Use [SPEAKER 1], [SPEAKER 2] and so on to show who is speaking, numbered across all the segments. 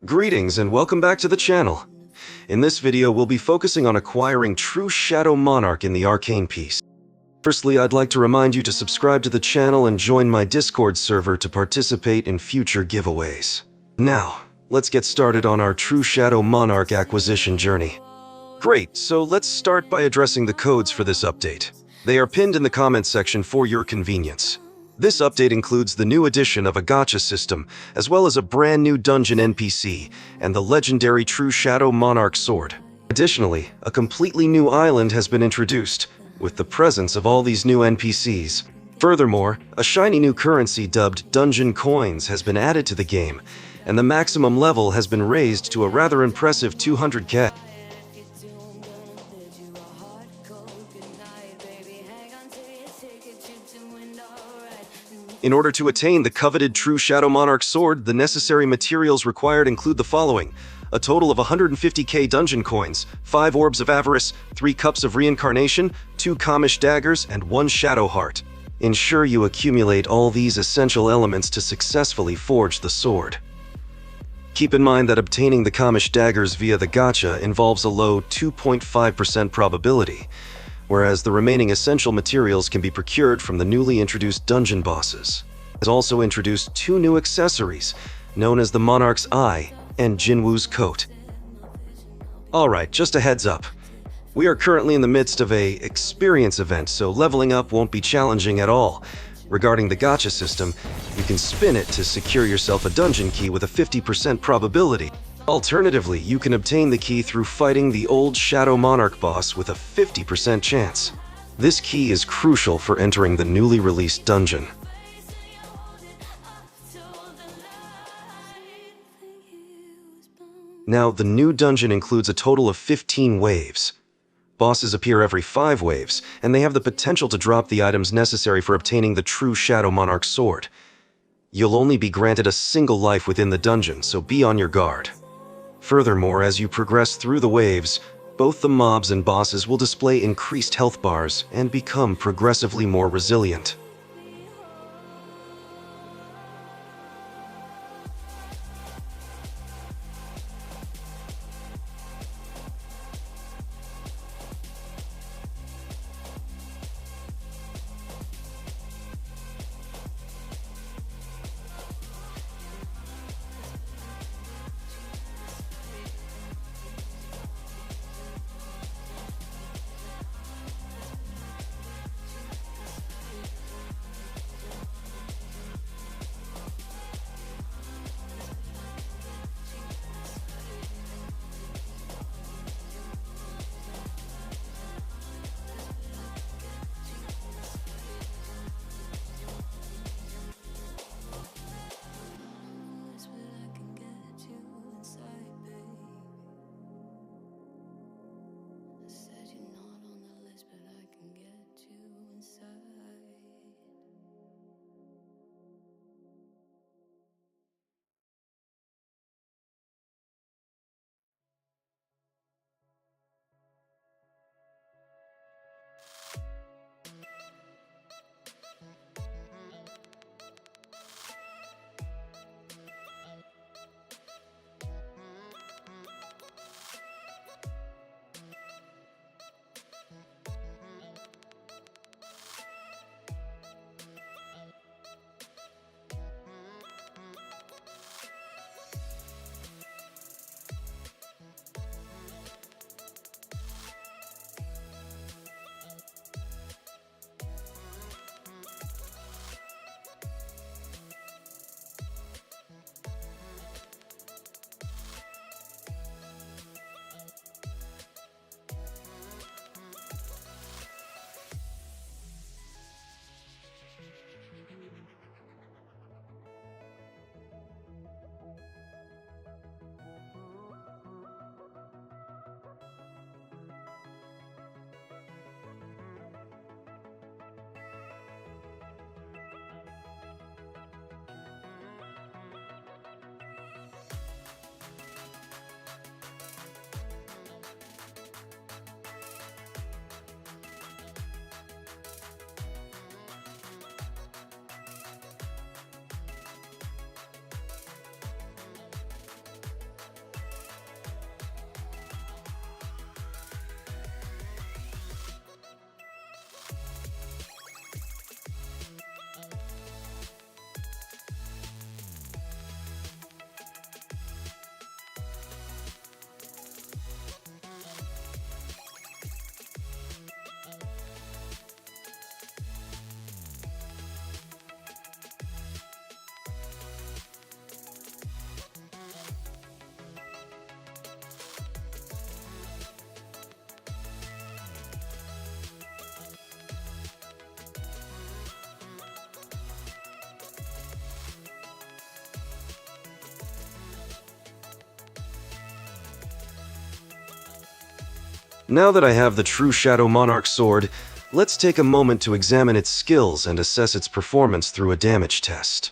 [SPEAKER 1] Greetings and welcome back to the channel. In this video, we'll be focusing on acquiring True Shadow Monarch in the Arcane piece. Firstly, I'd like to remind you to subscribe to the channel and join my Discord server to participate in future giveaways. Now, let's get started on our True Shadow Monarch acquisition journey. Great, so let's start by addressing the codes for this update. They are pinned in the comments section for your convenience. This update includes the new addition of a gacha system, as well as a brand new dungeon NPC, and the legendary True Shadow Monarch sword. Additionally, a completely new island has been introduced, with the presence of all these new NPCs. Furthermore, a shiny new currency dubbed Dungeon Coins has been added to the game, and the maximum level has been raised to a rather impressive 200k. In order to attain the coveted True Shadow Monarch sword, the necessary materials required include the following: a total of 150k dungeon coins, 5 orbs of avarice, 3 cups of reincarnation, 2 Kamish daggers, and 1 shadow heart. Ensure you accumulate all these essential elements to successfully forge the sword. Keep in mind that obtaining the Kamish daggers via the gacha involves a low 2.5% probability, whereas the remaining essential materials can be procured from the newly introduced dungeon bosses. It has also introduced 2 new accessories, known as the Monarch's Eye and Jinwoo's Coat. Alright, just a heads up. We are currently in the midst of a experience event, so leveling up won't be challenging at all. Regarding the gacha system, you can spin it to secure yourself a dungeon key with a 50% probability. Alternatively, you can obtain the key through fighting the old Shadow Monarch boss with a 50% chance. This key is crucial for entering the newly released dungeon. Now, the new dungeon includes a total of 15 waves. Bosses appear every 5 waves, and they have the potential to drop the items necessary for obtaining the True Shadow Monarch sword. You'll only be granted a single life within the dungeon, so be on your guard. Furthermore, as you progress through the waves, both the mobs and bosses will display increased health bars and become progressively more resilient. Now that I have the true Shadow Monarch sword, let's take a moment to examine its skills and assess its performance through a damage test.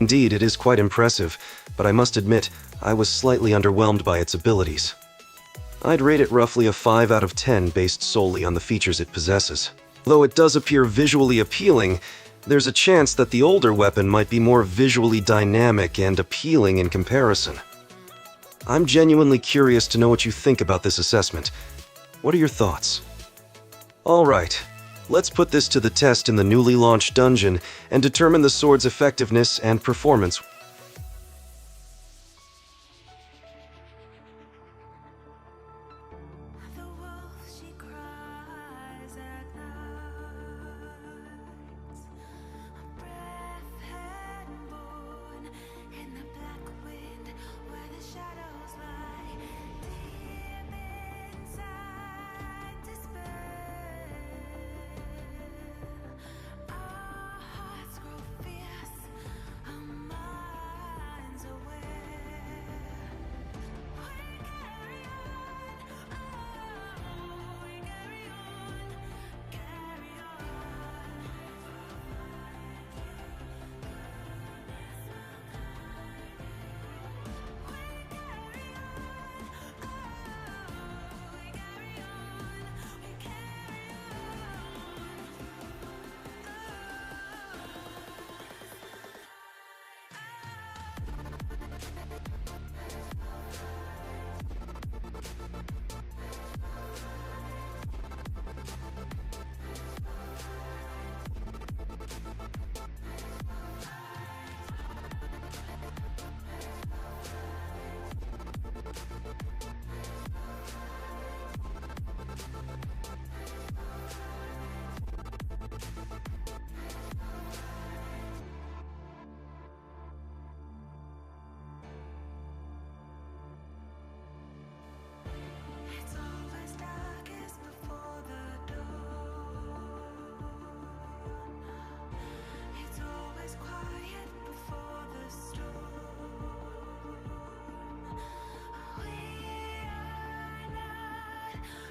[SPEAKER 1] Indeed, it is quite impressive, but I must admit, I was slightly underwhelmed by its abilities. I'd rate it roughly a 5 out of 10 based solely on the features it possesses. Though it does appear visually appealing, there's a chance that the older weapon might be more visually dynamic and appealing in comparison. I'm genuinely curious to know what you think about this assessment. What are your thoughts? Alright. Let's put this to the test in the newly launched dungeon and determine the sword's effectiveness and performance.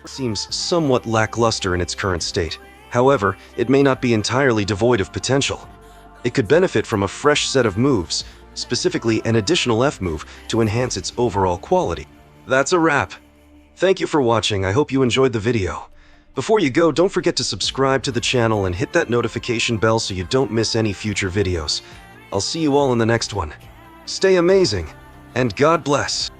[SPEAKER 1] Seems somewhat lackluster in its current state. However, it may not be entirely devoid of potential. It could benefit from a fresh set of moves, specifically an additional F move to enhance its overall quality. That's a wrap. Thank you for watching. I hope you enjoyed the video. Before you go, don't forget to subscribe to the channel and hit that notification bell so you don't miss any future videos. I'll see you all in the next one. Stay amazing, and God bless.